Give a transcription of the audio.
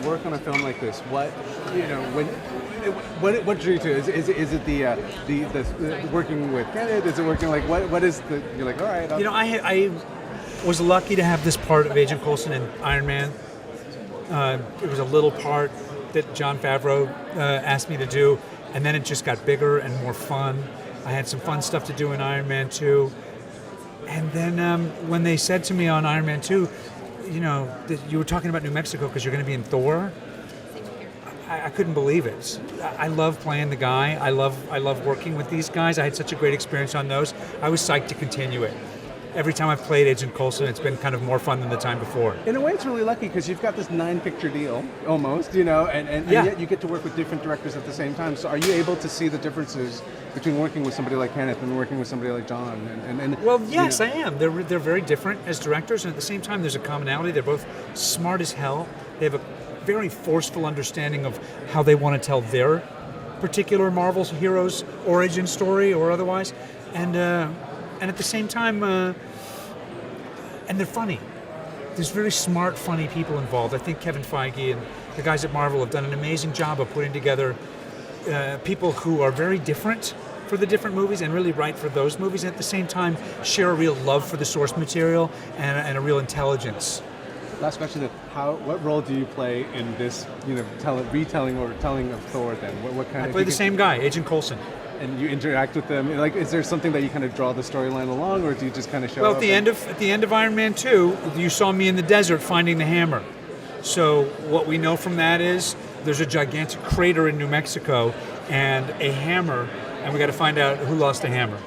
work on a film like this, what drew you to it? Is it the working with Kenneth? Is it working like what is the? You're like, all right. I was lucky to have this part of Agent Coulson in Iron Man. It was a little part that Jon Favreau asked me to do, and then it just got bigger and more fun. I had some fun stuff to do in Iron Man 2. And then when they said to me on Iron Man 2, that you were talking about New Mexico because you're going to be in Thor, I couldn't believe it. I love playing the guy. I love working with these guys. I had such a great experience on those. I was psyched to continue it. Every time I've played Agent Coulson, it's been kind of more fun than the time before. In a way, it's really lucky because you've got this 9-picture deal, almost, and yet you get to work with different directors at the same time. So are you able to see the differences between working with somebody like Kenneth and working with somebody like John? Well, yes, I am. They're very different as directors, and at the same time, there's a commonality. They're both smart as hell. They have a very forceful understanding of how they want to tell their particular Marvel hero's origin story or otherwise, and at the same time, and they're funny. There's very smart, funny people involved. I think Kevin Feige and the guys at Marvel have done an amazing job of putting together people who are very different for the different movies and really right for those movies, and at the same time share a real love for the source material and a real intelligence. Last question: what role do you play in this, retelling or telling of Thor? Then, what kind? I play the same guy, Agent Coulson. And you interact with them. Like, is there something that you kind of draw the storyline along, or do you just kind of show up? Well, at the end of Iron Man 2, you saw me in the desert finding the hammer. So what we know from that is there's a gigantic crater in New Mexico and a hammer, and we got to find out who lost the hammer.